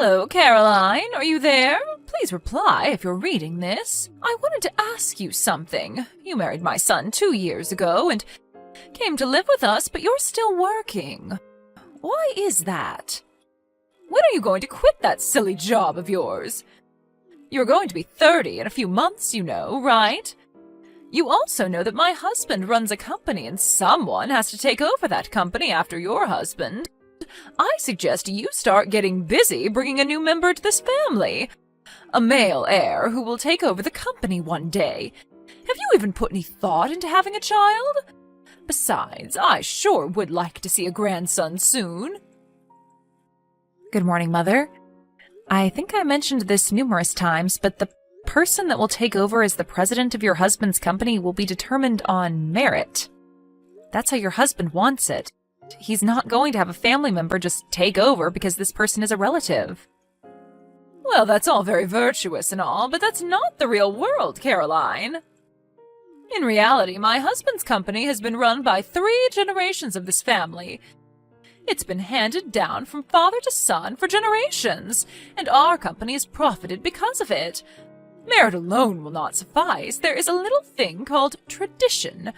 Hello, Caroline. Are you there? Please reply if you're reading this. I wanted to ask you something. You married my son 2 years ago and came to live with us, but you're still working. Why is that? When are you going to quit that silly job of yours? You're going to be 30 in a few months, you know, right? You also know that my husband runs a company and someone has to take over that company after your husband. I suggest you start getting busy bringing a new member to this family. A male heir who will take over the company one day. Have you even put any thought into having a child? Besides, I sure would like to see a grandson soon. Good morning, Mother. I think I mentioned this numerous times, but the person that will take over as the president of your husband's company will be determined on merit. That's how your husband wants it. He's not going to have a family member just take over because this person is a relative. Well, that's all very virtuous and all, but that's not the real world, Caroline. In reality, my husband's company has been run by 3 generations of this family. It's been handed down from father to son for generations, and our company has profited because of it. Merit alone will not suffice. There is a little thing called tradition,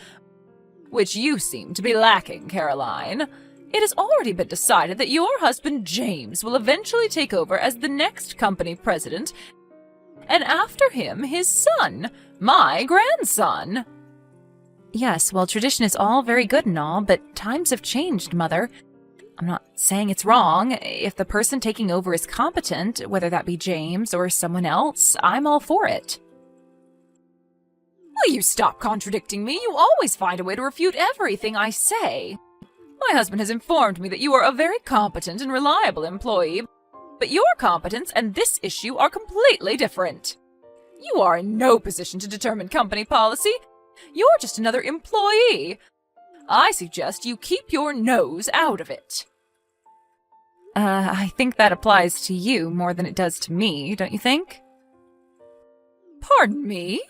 which you seem to be lacking, Caroline. It has already been decided that your husband James will eventually take over as the next company president, and after him his son, my grandson. Yes, well, tradition is all very good and all, but times have changed, Mother. I'm not saying it's wrong. If the person taking over is competent, whether that be James or someone else, I'm all for it. Will you stop contradicting me? You always find a way to refute everything I say. My husband has informed me that you are a very competent and reliable employee, but your competence and this issue are completely different. You are in no position to determine company policy. You're just another employee. I suggest you keep your nose out of it. I think that applies to you more than it does to me, don't you think? Pardon me?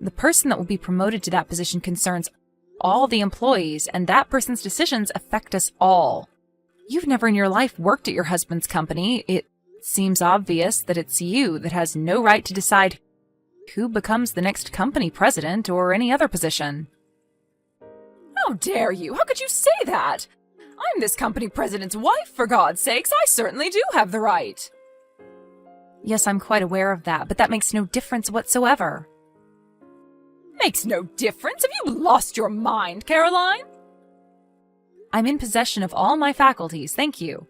The person that will be promoted to that position concerns all the employees, and that person's decisions affect us all. You've never in your life worked at your husband's company. It seems obvious that it's you that has no right to decide who becomes the next company president or any other position. How dare you? How could you say that? I'm this company president's wife, for God's sakes. I certainly do have the right. Yes, I'm quite aware of that, but that makes no difference whatsoever. Makes no difference? Have you lost your mind, Caroline? I'm in possession of all my faculties, thank you.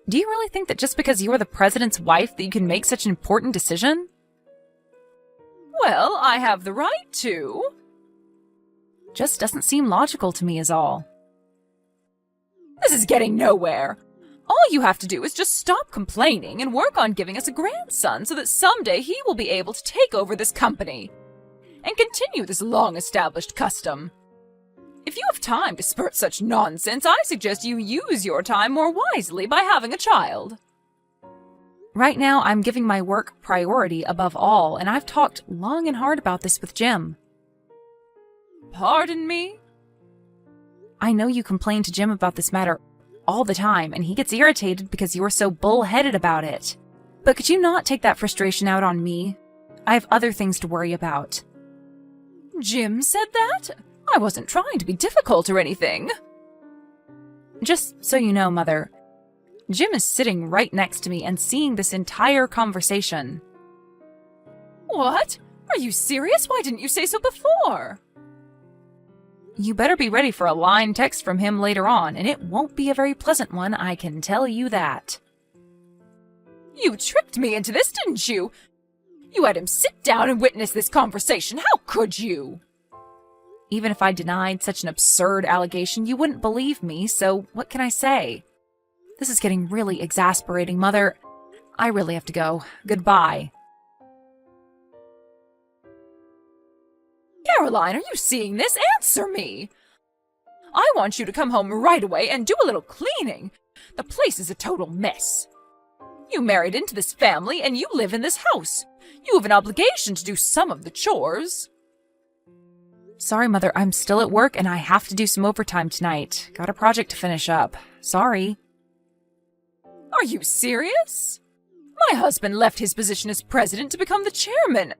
Do you really think that just because you're the president's wife that you can make such an important decision? Well, I have the right to. Just doesn't seem logical to me is all. This is getting nowhere. All you have to do is just stop complaining and work on giving us a grandson so that someday he will be able to take over this company and continue this long-established custom. If you have time to spurt such nonsense, I suggest you use your time more wisely by having a child. Right now, I'm giving my work priority above all, and I've talked long and hard about this with Jim. Pardon me? I know you complain to Jim about this matter all the time, and he gets irritated because you're so bullheaded about it. But could you not take that frustration out on me? I have other things to worry about. Jim said that? I wasn't trying to be difficult or anything. Just so you know, Mother, Jim is sitting right next to me and seeing this entire conversation. What? Are you serious? Why didn't you say so before? You better be ready for a line text from him later on, and it won't be a very pleasant one, I can tell you that. You tricked me into this, didn't you? You had him sit down and witness this conversation. How could you? Even if I denied such an absurd allegation, you wouldn't believe me, so what can I say? This is getting really exasperating, Mother. I really have to go. Goodbye. Caroline, are you seeing this? Answer me! I want you to come home right away and do a little cleaning. The place is a total mess. You married into this family and you live in this house. You have an obligation to do some of the chores. Sorry, Mother, I'm still at work and I have to do some overtime tonight. Got a project to finish up. Sorry. Are you serious? My husband left his position as president to become the chairman.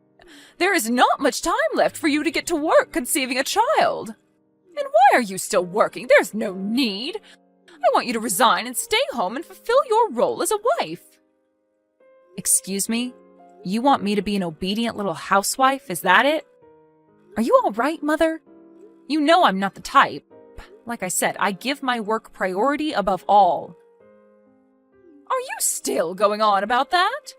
There is not much time left for you to get to work conceiving a child. And why are you still working? There's no need. I want you to resign and stay home and fulfill your role as a wife. Excuse me? You want me to be an obedient little housewife, is that it? Are you all right, Mother? You know I'm not the type. Like I said, I give my work priority above all. Are you still going on about that?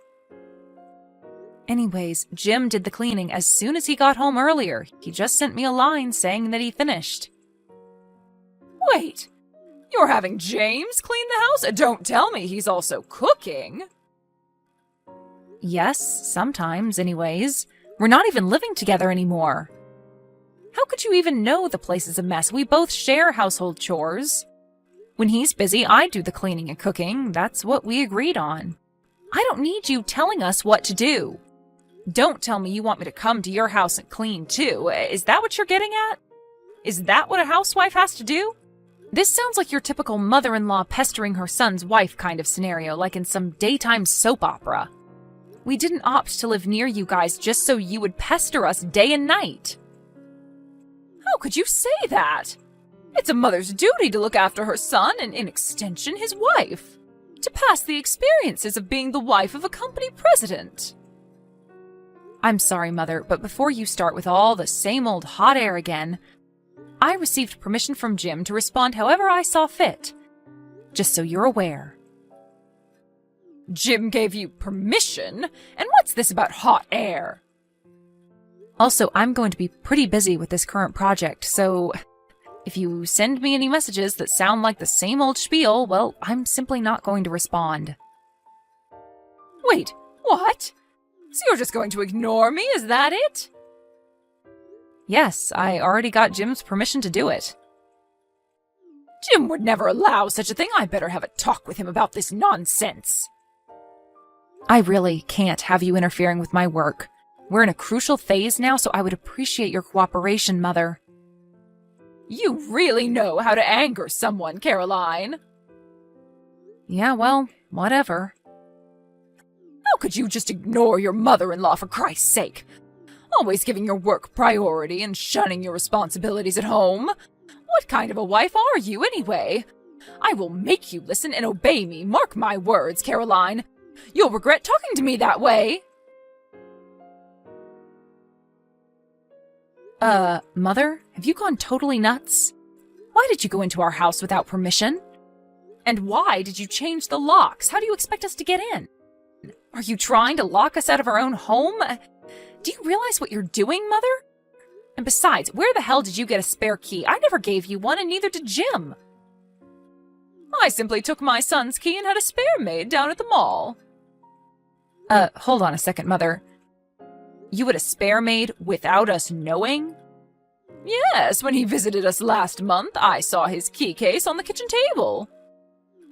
Anyways, Jim did the cleaning as soon as he got home earlier. He just sent me a line saying that he finished. Wait, you're having James clean the house? Don't tell me he's also cooking. Yes, sometimes, anyways. We're not even living together anymore. How could you even know the place is a mess? We both share household chores. When he's busy, I do the cleaning and cooking. That's what we agreed on. I don't need you telling us what to do. Don't tell me you want me to come to your house and clean too. Is that what you're getting at? Is that what a housewife has to do? This sounds like your typical mother-in-law pestering her son's wife kind of scenario, like in some daytime soap opera. We didn't opt to live near you guys just so you would pester us day and night. How could you say that? It's a mother's duty to look after her son and, in extension, his wife. To pass the experiences of being the wife of a company president. I'm sorry, Mother, but before you start with all the same old hot air again, I received permission from Jim to respond however I saw fit. Just so you're aware. Jim gave you permission? And what's this about hot air? Also, I'm going to be pretty busy with this current project, so if you send me any messages that sound like the same old spiel, well, I'm simply not going to respond. Wait, what? So you're just going to ignore me, is that it? Yes, I already got Jim's permission to do it. Jim would never allow such a thing. I better have a talk with him about this nonsense. I really can't have you interfering with my work. We're in a crucial phase now, so I would appreciate your cooperation, Mother. You really know how to anger someone, Caroline. Yeah, well, whatever. How could you just ignore your mother-in-law, for Christ's sake? Always giving your work priority and shunning your responsibilities at home. What kind of a wife are you, anyway? I will make you listen and obey me, mark my words, Caroline. You'll regret talking to me that way. Mother, have you gone totally nuts? Why did you go into our house without permission? And why did you change the locks? How do you expect us to get in? Are you trying to lock us out of our own home? Do you realize what you're doing, Mother? And besides, where the hell did you get a spare key? I never gave you one, and neither did Jim. I simply took my son's key and had a spare made down at the mall. Hold on a second, Mother. You had a spare made without us knowing? Yes, when he visited us last month, I saw his key case on the kitchen table.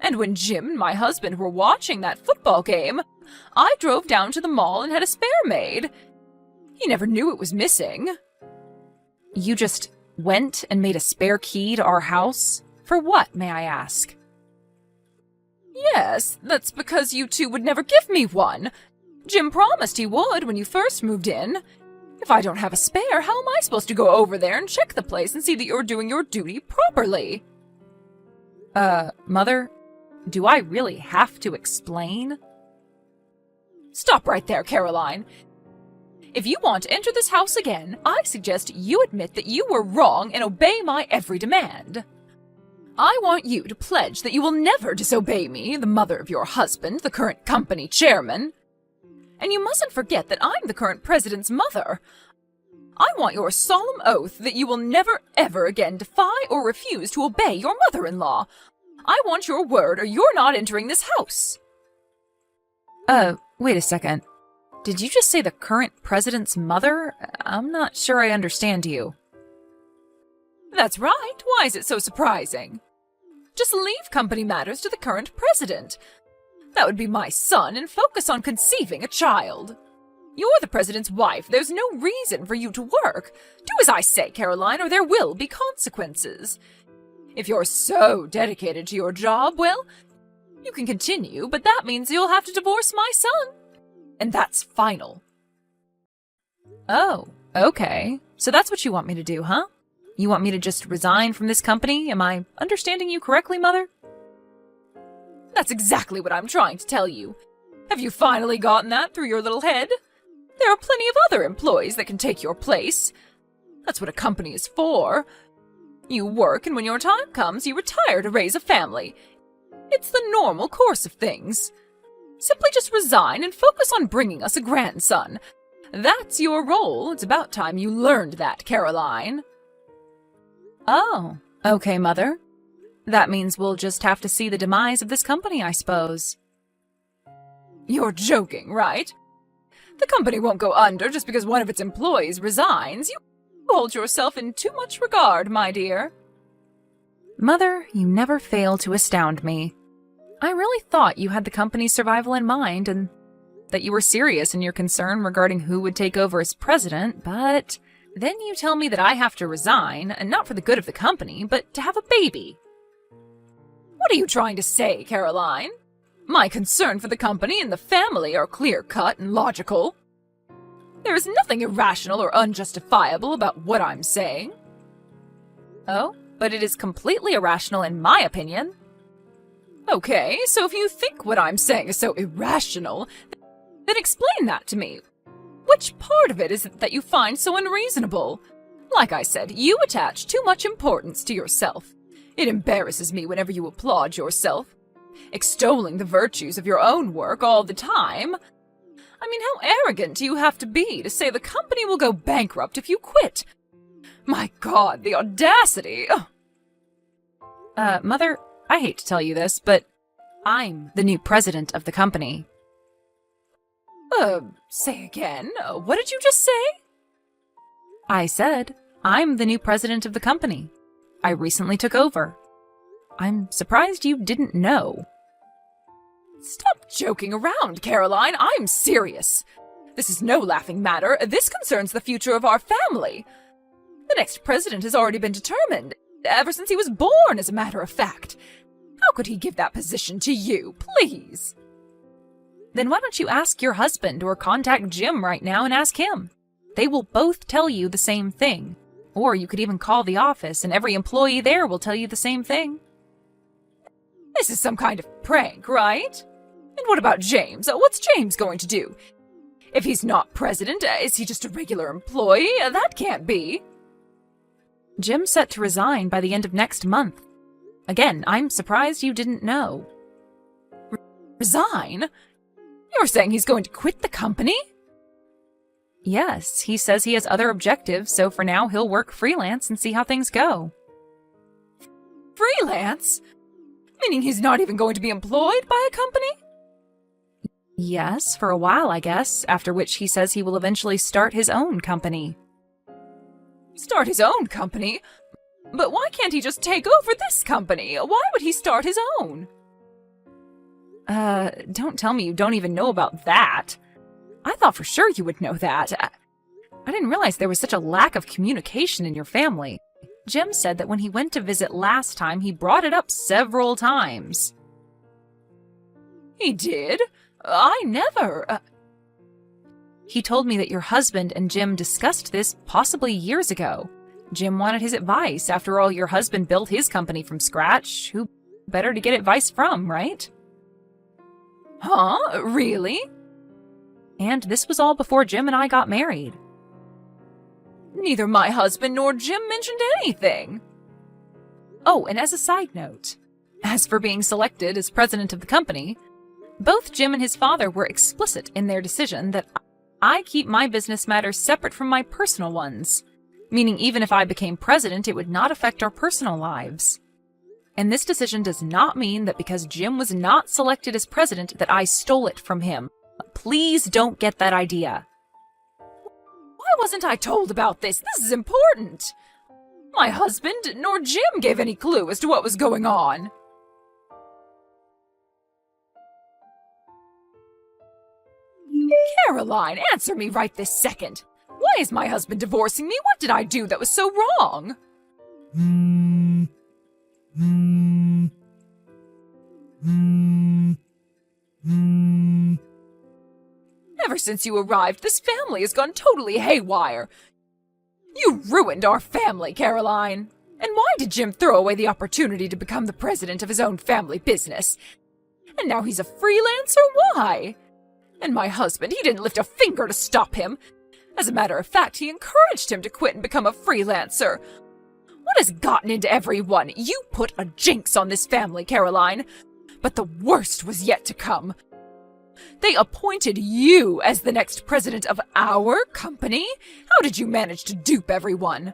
And when Jim and my husband were watching that football game, I drove down to the mall and had a spare made. He never knew it was missing. You just went and made a spare key to our house? For what, may I ask? Yes, that's because you two would never give me one. Jim promised he would when you first moved in. If I don't have a spare, how am I supposed to go over there and check the place and see that you're doing your duty properly? Mother, do I really have to explain? Stop right there, Caroline. If you want to enter this house again, I suggest you admit that you were wrong and obey my every demand. I want you to pledge that you will never disobey me, the mother of your husband, the current company chairman. And you mustn't forget that I'm the current president's mother. I want your solemn oath that you will never, ever again defy or refuse to obey your mother-in-law. I want your word or you're not entering this house. Wait a second. Did you just say the current president's mother? I'm not sure I understand you. That's right. Why is it so surprising? Just leave company matters to the current president. That would be my son, and focus on conceiving a child. You're the president's wife. There's no reason for you to work. Do as I say, Caroline, or there will be consequences. If you're so dedicated to your job, well, You can continue, but that means you'll have to divorce my son. And that's final. Oh, okay. So that's what you want me to do, huh? You want me to just resign from this company? Am I understanding you correctly, Mother? That's exactly what I'm trying to tell you. Have you finally gotten that through your little head? There are plenty of other employees that can take your place. That's what a company is for. You work, and when your time comes, you retire to raise a family. It's the normal course of things. Simply just resign and focus on bringing us a grandson. That's your role. It's about time you learned that, Caroline. Oh, okay, Mother. That means we'll just have to see the demise of this company, I suppose. You're joking, right? The company won't go under just because one of its employees resigns. You hold yourself in too much regard, my dear. Mother, you never fail to astound me. I really thought you had the company's survival in mind and that you were serious in your concern regarding who would take over as president, but then you tell me that I have to resign, and not for the good of the company, but to have a baby. What are you trying to say, Caroline? My concern for the company and the family are clear-cut and logical. There is nothing irrational or unjustifiable about what I'm saying. Oh, but it is completely irrational in my opinion. Okay, so if you think what I'm saying is so irrational, then explain that to me. Which part of it is it that you find so unreasonable? Like I said, you attach too much importance to yourself. It embarrasses me whenever you applaud yourself, extolling the virtues of your own work all the time. I mean, how arrogant do you have to be to say the company will go bankrupt if you quit? My God, the audacity! Mother, I hate to tell you this, but I'm the new president of the company. Say again? What did you just say? I said, I'm the new president of the company. I recently took over. I'm surprised you didn't know. Stop joking around, Caroline. I'm serious. This is no laughing matter. This concerns the future of our family. The next president has already been determined, ever since he was born, as a matter of fact. How could he give that position to you, please? Then why don't you ask your husband or contact Jim right now and ask him? They will both tell you the same thing. Or you could even call the office and every employee there will tell you the same thing. This is some kind of prank, right? And what about James? What's James going to do? If he's not president, is he just a regular employee? That can't be. Jim's set to resign by the end of next month. Again, I'm surprised you didn't know. Resign? You're saying he's going to quit the company? Yes, he says he has other objectives, so for now he'll work freelance and see how things go. Freelance? Meaning he's not even going to be employed by a company? Yes, for a while, I guess, after which he says he will eventually start his own company. Start his own company? But why can't he just take over this company? Why would he start his own? Don't tell me you don't even know about that. I thought for sure you would know that. I didn't realize there was such a lack of communication in your family. Jim said that when he went to visit last time, he brought it up several times. He did? I never... He told me that your husband and Jim discussed this possibly years ago. Jim wanted his advice. After all, your husband built his company from scratch. Who better to get advice from, right? Huh? Really? And this was all before Jim and I got married. Neither my husband nor Jim mentioned anything. Oh, and as a side note, as for being selected as president of the company, both Jim and his father were explicit in their decision that I keep my business matters separate from my personal ones, meaning even if I became president, it would not affect our personal lives. And this decision does not mean that because Jim was not selected as president that I stole it from him. Please don't get that idea. Why wasn't I told about this? This is important. My husband nor Jim gave any clue as to what was going on. Caroline, answer me right this second. Why is my husband divorcing me? What did I do that was so wrong? Hmm. Ever since you arrived, this family has gone totally haywire. You ruined our family, Caroline. And why did Jim throw away the opportunity to become the president of his own family business? And now he's a freelancer? Why? And my husband, he didn't lift a finger to stop him. As a matter of fact, he encouraged him to quit and become a freelancer. What has gotten into everyone? You put a jinx on this family, Caroline. But the worst was yet to come. They appointed you as the next president of our company? How did you manage to dupe everyone?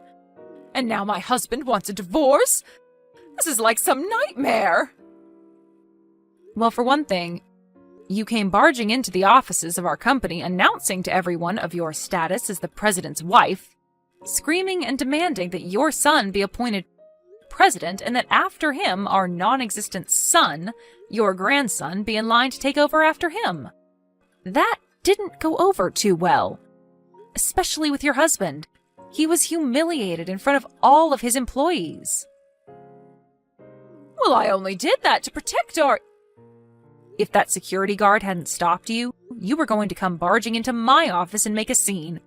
And now my husband wants a divorce? This is like some nightmare. Well, for one thing, you came barging into the offices of our company announcing to everyone of your status as the president's wife, screaming and demanding that your son be appointed president and that after him, our non-existent son, your grandson, be in line to take over after him. That didn't go over too well, especially with your husband. He was humiliated in front of all of his employees. Well, I only did that to protect our... If that security guard hadn't stopped you, you were going to come barging into my office and make a scene.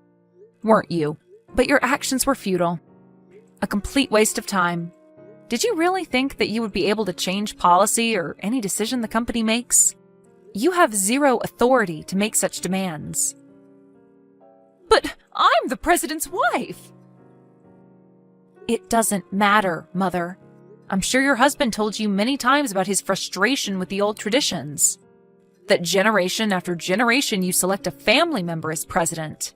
Weren't you? But your actions were futile. A complete waste of time. Did you really think that you would be able to change policy or any decision the company makes? You have zero authority to make such demands. But I'm the president's wife. It doesn't matter, Mother. I'm sure your husband told you many times about his frustration with the old traditions. That generation after generation you select a family member as president.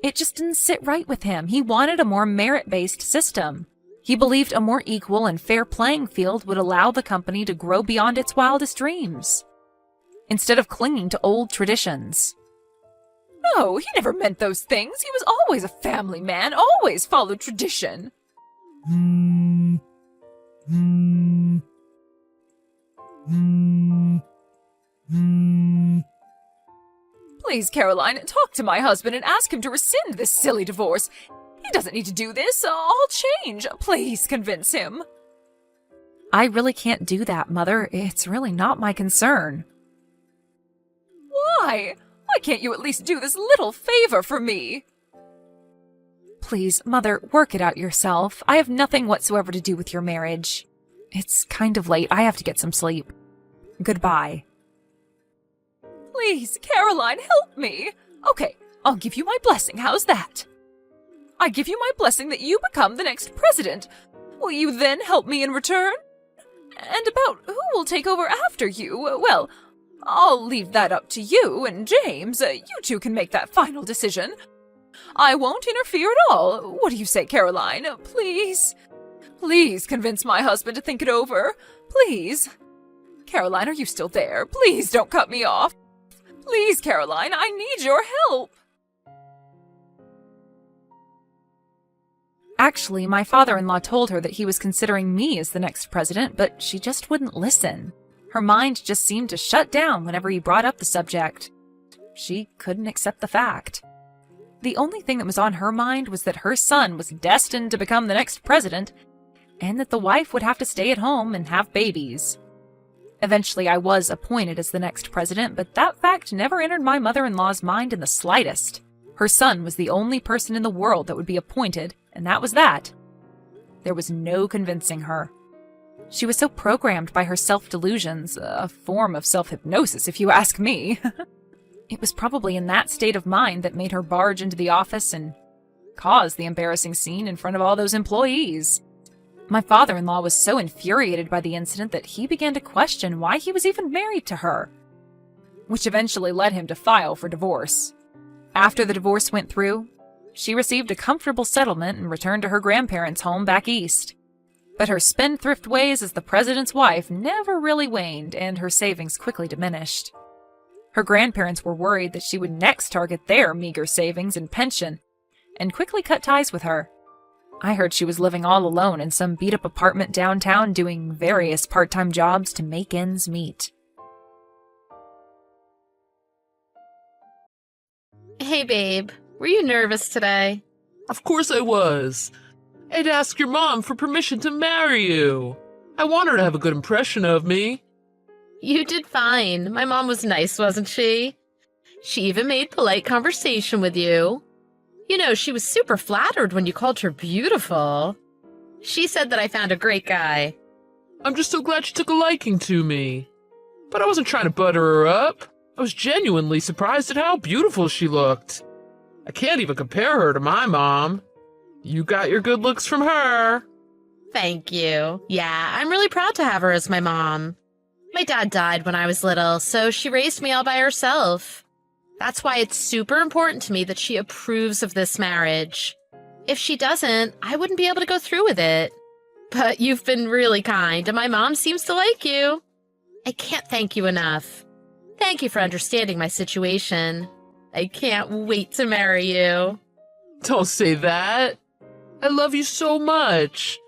It just didn't sit right with him. He wanted a more merit-based system. He believed a more equal and fair playing field would allow the company to grow beyond its wildest dreams, instead of clinging to old traditions. No, he never meant those things. He was always a family man, always followed tradition. Please, Caroline, talk to my husband and ask him to rescind this silly divorce. He doesn't need to do this. I'll change. Please convince him. I really can't do that, Mother. It's really not my concern. Why? Why can't you at least do this little favor for me? Please, Mother, work it out yourself. I have nothing whatsoever to do with your marriage. It's kind of late. I have to get some sleep. Goodbye. Please, Caroline, help me. Okay, I'll give you my blessing. How's that? I give you my blessing that you become the next president. Will you then help me in return? And about who will take over after you, well, I'll leave that up to you and James. You two can make that final decision. I won't interfere at all. What do you say, Caroline? Please? Please convince my husband to think it over. Please. Caroline, are you still there? Please don't cut me off. Please, Caroline, I need your help. Actually, my father-in-law told her that he was considering me as the next president, but she just wouldn't listen. Her mind just seemed to shut down whenever he brought up the subject. She couldn't accept the fact. The only thing that was on her mind was that her son was destined to become the next president, and that the wife would have to stay at home and have babies. Eventually, I was appointed as the next president, but that fact never entered my mother-in-law's mind in the slightest. Her son was the only person in the world that would be appointed, and that was that. There was no convincing her. She was so programmed by her self-delusions, a form of self-hypnosis, if you ask me. It was probably in that state of mind that made her barge into the office and cause the embarrassing scene in front of all those employees. My father-in-law was so infuriated by the incident that he began to question why he was even married to her, which eventually led him to file for divorce. After the divorce went through, she received a comfortable settlement and returned to her grandparents' home back east. But her spendthrift ways as the president's wife never really waned, and her savings quickly diminished. Her grandparents were worried that she would next target their meager savings and pension, and quickly cut ties with her. I heard she was living all alone in some beat-up apartment downtown doing various part-time jobs to make ends meet. Hey, babe. Were you nervous today? Of course I was. I had to ask your mom for permission to marry you. I want her to have a good impression of me. You did fine. My mom was nice, wasn't she? She even made polite conversation with you. You know, she was super flattered when you called her beautiful. She said that I found a great guy. I'm just so glad she took a liking to me. But I wasn't trying to butter her up. I was genuinely surprised at how beautiful she looked. I can't even compare her to my mom. You got your good looks from her. Thank you. Yeah, I'm really proud to have her as my mom. My dad died when I was little, so she raised me all by herself. That's why it's super important to me that she approves of this marriage. If she doesn't, I wouldn't be able to go through with it. But you've been really kind, and my mom seems to like you. I can't thank you enough. Thank you for understanding my situation. I can't wait to marry you. Don't say that. I love you so much.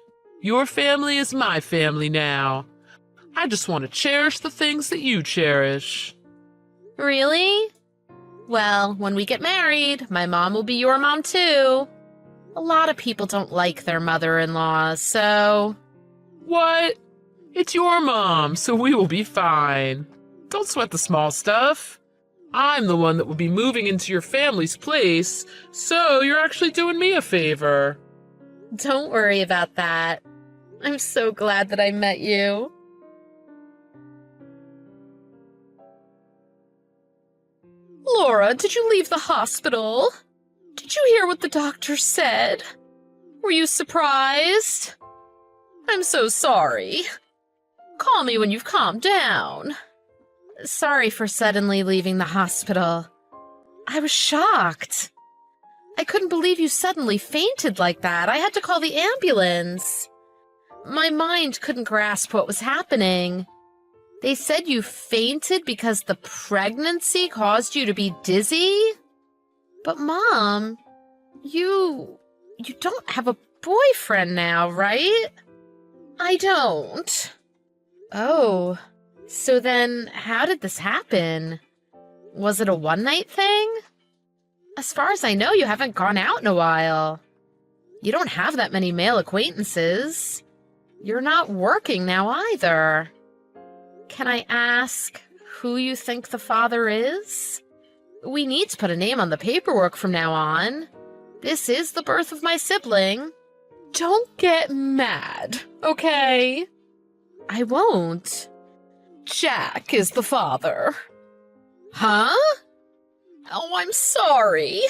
Your family is my family now. I just want to cherish the things that you cherish. Really? Well, when we get married, my mom will be your mom too. A lot of people don't like their mother-in-law, so... What? It's your mom, so we will be fine. Don't sweat the small stuff. I'm the one that will be moving into your family's place, so you're actually doing me a favor. Don't worry about that. I'm so glad that I met you. Laura, did you leave the hospital? Did you hear what the doctor said? Were you surprised? I'm so sorry. Call me when you've calmed down. Sorry for suddenly leaving the hospital. I was shocked. I couldn't believe you suddenly fainted like that. I had to call the ambulance. My mind couldn't grasp what was happening. They said you fainted because the pregnancy caused you to be dizzy? But Mom, you don't have a boyfriend now, right? I don't. Oh, so then how did this happen? Was it a one-night thing? As far as I know, you haven't gone out in a while. You don't have that many male acquaintances. You're not working now either. Can I ask who you think the father is? We need to put a name on the paperwork from now on. This is the birth of my sibling. Don't get mad, okay? I won't. Jack is the father. Huh? Oh, I'm sorry.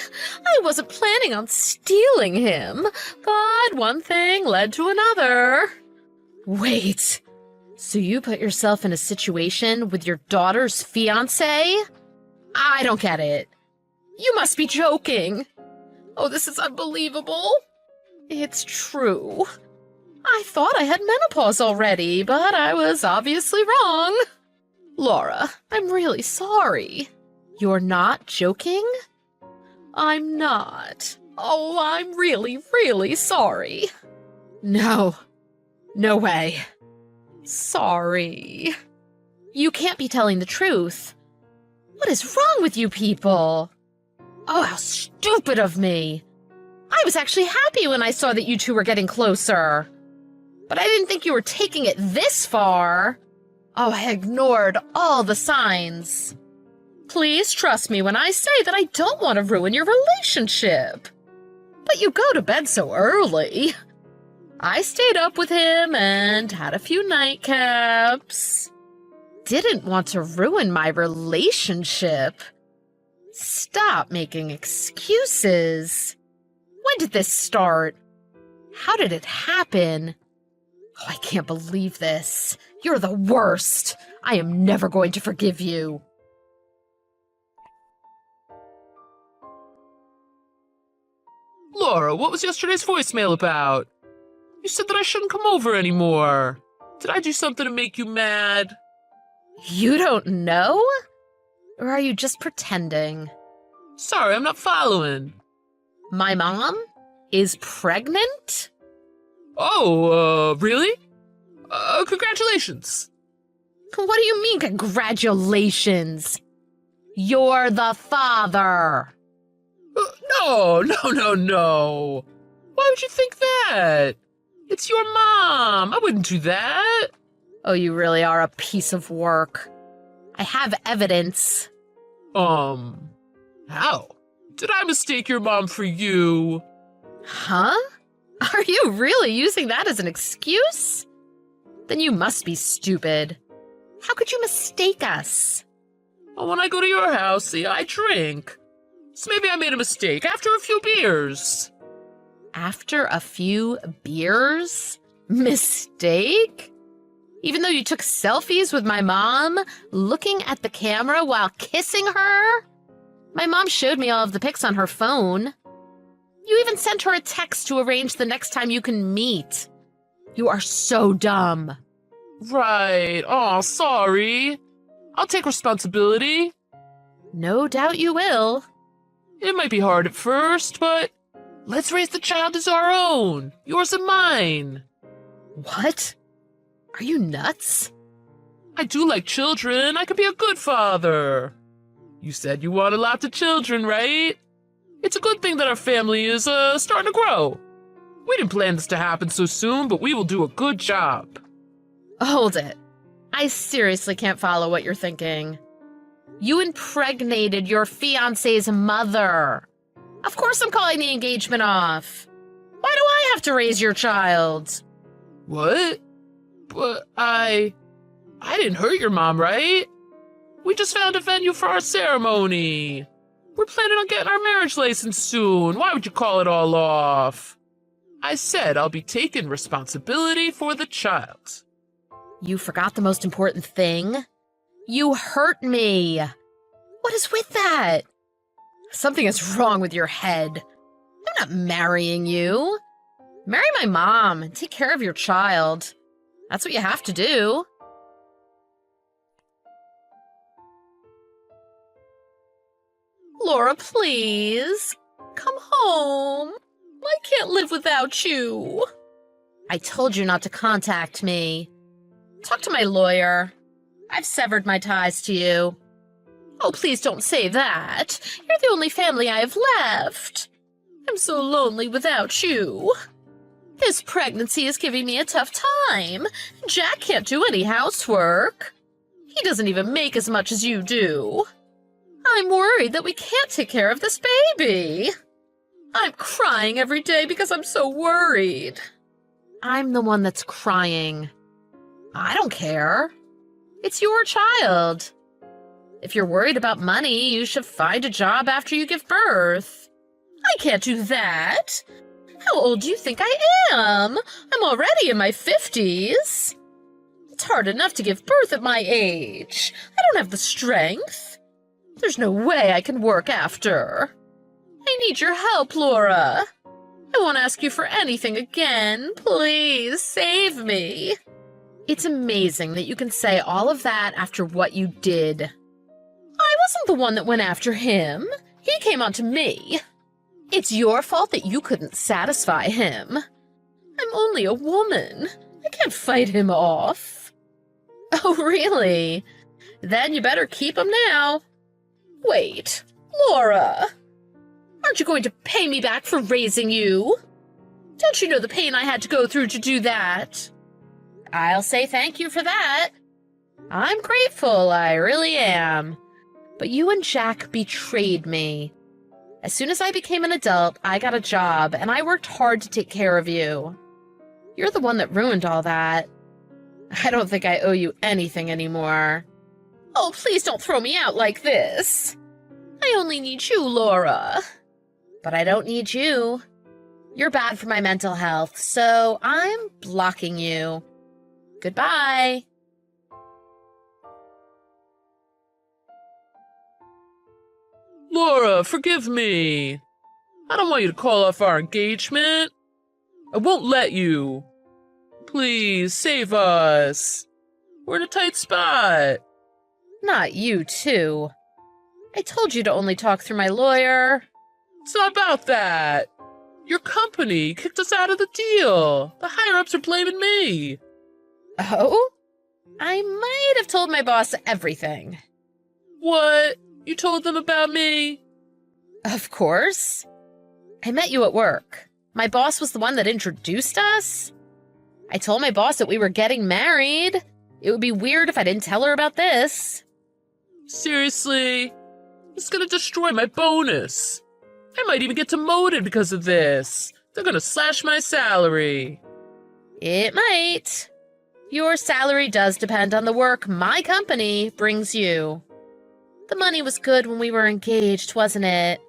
I wasn't planning on stealing him, but one thing led to another. Wait, so you put yourself in a situation with your daughter's fiancé? I don't get it. You must be joking. Oh, this is unbelievable. It's true. I thought I had menopause already, but I was obviously wrong. Laura, I'm really sorry. You're not joking? I'm not. Oh, I'm really, really sorry. No. No way. Sorry. You can't be telling the truth. What is wrong with you people? Oh, how stupid of me. I was actually happy when I saw that you two were getting closer. But I didn't think you were taking it this far. Oh, I ignored all the signs. Please trust me when I say that I don't want to ruin your relationship. But you go to bed so early. I stayed up with him and had a few nightcaps. Didn't want to ruin my relationship. Stop making excuses. When did this start? How did it happen? Oh, I can't believe this. You're the worst. I am never going to forgive you. Laura, what was yesterday's voicemail about? You said that I shouldn't come over anymore. Did I do something to make you mad? You don't know? Or are you just pretending? Sorry, I'm not following. My mom is pregnant? Oh, really? Congratulations. What do you mean, congratulations? You're the father. No. Why would you think that? It's your mom. I wouldn't do that. Oh, you really are a piece of work. I have evidence. How? Did I mistake your mom for you? Huh? Are you really using that as an excuse? Then you must be stupid. How could you mistake us? Well, when I go to your house, see, I drink. So maybe I made a mistake after a few beers. After a few beers? Mistake? Even though you took selfies with my mom, looking at the camera while kissing her? My mom showed me all of the pics on her phone. You even sent her a text to arrange the next time you can meet. You are so dumb. Right. Oh, sorry. I'll take responsibility. No doubt you will. It might be hard at first, but let's raise the child as our own. Yours and mine. What? Are you nuts? I do like children. I could be a good father. You said you wanted lots of children, right? It's a good thing that our family is starting to grow. We didn't plan this to happen so soon, but we will do a good job. Hold it. I seriously can't follow what you're thinking. You impregnated your fiancé's mother. Of course I'm calling the engagement off. Why do I have to raise your child? What? But I didn't hurt your mom, right? We just found a venue for our ceremony. We're planning on getting our marriage license soon. Why would you call it all off? I said I'll be taking responsibility for the child. You forgot the most important thing. You hurt me. What is with that? Something is wrong with your head. I'm not marrying you. Marry my mom and take care of your child. That's what you have to do. Laura, please. Come home. I can't live without you. I told you not to contact me. Talk to my lawyer. I've severed my ties to you. Oh, please don't say that. You're the only family I have left. I'm so lonely without you. This pregnancy is giving me a tough time. Jack can't do any housework. He doesn't even make as much as you do. I'm worried that we can't take care of this baby. I'm crying every day because I'm so worried. I'm the one that's crying. I don't care. It's your child. If you're worried about money, you should find a job after you give birth. I can't do that. How old do you think I am? I'm already in my 50s. It's hard enough to give birth at my age. I don't have the strength. There's no way I can work after. I need your help, Laura. I won't ask you for anything again. Please save me. It's amazing that you can say all of that after what you did. I wasn't the one that went after him. He came on to me. It's your fault that you couldn't satisfy him. I'm only a woman. I can't fight him off. Oh, really? Then you better keep him now. Wait, Laura. Aren't you going to pay me back for raising you? Don't you know the pain I had to go through to do that? I'll say thank you for that. I'm grateful, I really am. But you and Jack betrayed me. As soon as I became an adult, I got a job, and I worked hard to take care of you. You're the one that ruined all that. I don't think I owe you anything anymore. Oh, please don't throw me out like this. I only need you, Laura. But I don't need you. You're bad for my mental health, so I'm blocking you. Goodbye. Laura, forgive me. I don't want you to call off our engagement. I won't let you. Please, save us. We're in a tight spot. Not you, too. I told you to only talk through my lawyer. It's not about that. Your company kicked us out of the deal. The higher-ups are blaming me. Oh? I might have told my boss everything. What? You told them about me? Of course. I met you at work. My boss was the one that introduced us. I told my boss that we were getting married. It would be weird if I didn't tell her about this. Seriously? It's gonna destroy my bonus. I might even get demoted because of this. They're gonna slash my salary. It might. Your salary does depend on the work my company brings you. The money was good when we were engaged, wasn't it?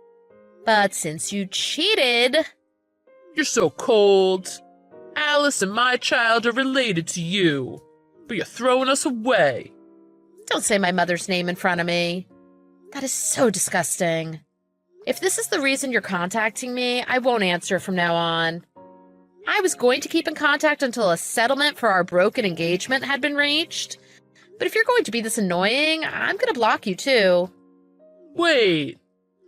But since you cheated... You're so cold. Alice and my child are related to you, but you're throwing us away. Don't say my mother's name in front of me. That is so disgusting. If this is the reason you're contacting me, I won't answer from now on. I was going to keep in contact until a settlement for our broken engagement had been reached. But if you're going to be this annoying, I'm going to block you too. Wait,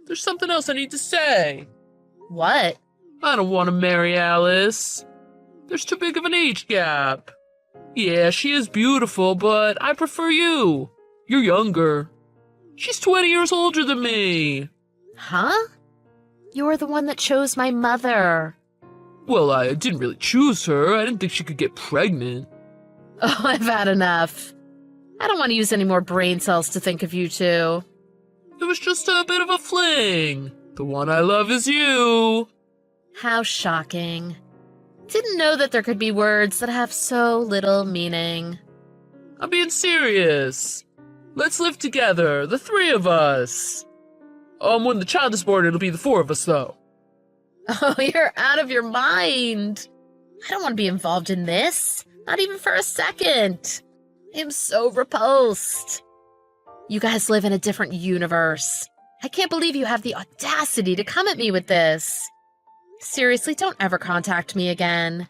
there's something else I need to say. What? I don't want to marry Alice. There's too big of an age gap. Yeah, she is beautiful, but I prefer you. You're younger. She's 20 years older than me. Huh? You're the one that chose my mother. Well, I didn't really choose her. I didn't think she could get pregnant. Oh, I've had enough. I don't want to use any more brain cells to think of you two. It was just a bit of a fling. The one I love is you. How shocking. Didn't know that there could be words that have so little meaning. I'm being serious. Let's live together, the three of us. When the child is born, it'll be the four of us, though. Oh, you're out of your mind. I don't want to be involved in this. Not even for a second. I am so repulsed. You guys live in a different universe. I can't believe you have the audacity to come at me with this. Seriously, don't ever contact me again.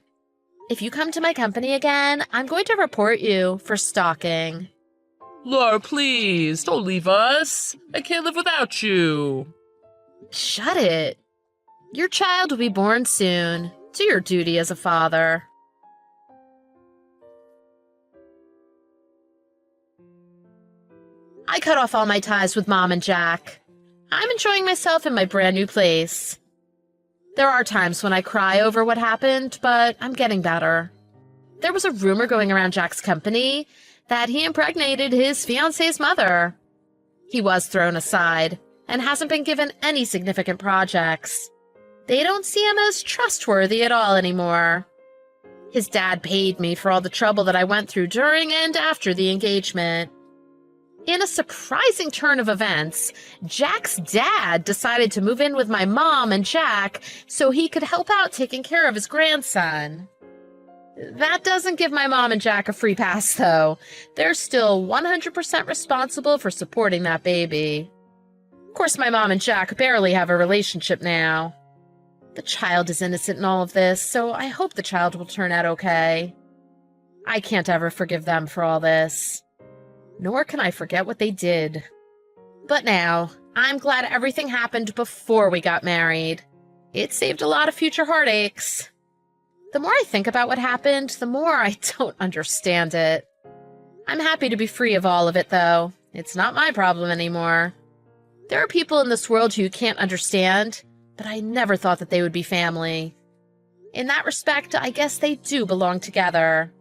If you come to my company again, I'm going to report you for stalking. Laura, please, don't leave us. I can't live without you. Shut it. Your child will be born soon. Do your duty as a father. I cut off all my ties with Mom and Jack. I'm enjoying myself in my brand new place. There are times when I cry over what happened, but I'm getting better. There was a rumor going around Jack's company that he impregnated his fiancée's mother. He was thrown aside and hasn't been given any significant projects. They don't see him as trustworthy at all anymore. His dad paid me for all the trouble that I went through during and after the engagement. In a surprising turn of events, Jack's dad decided to move in with my mom and Jack so he could help out taking care of his grandson. That doesn't give my mom and Jack a free pass, though. They're still 100% responsible for supporting that baby. Of course, my mom and Jack barely have a relationship now. The child is innocent in all of this, so I hope the child will turn out okay. I can't ever forgive them for all this. Nor can I forget what they did. But now, I'm glad everything happened before we got married. It saved a lot of future heartaches. The more I think about what happened, the more I don't understand it. I'm happy to be free of all of it, though. It's not my problem anymore. There are people in this world who you can't understand, but I never thought that they would be family. In that respect, I guess they do belong together.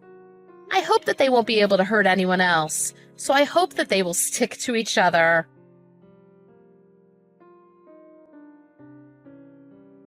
I hope that they won't be able to hurt anyone else, so I hope that they will stick to each other.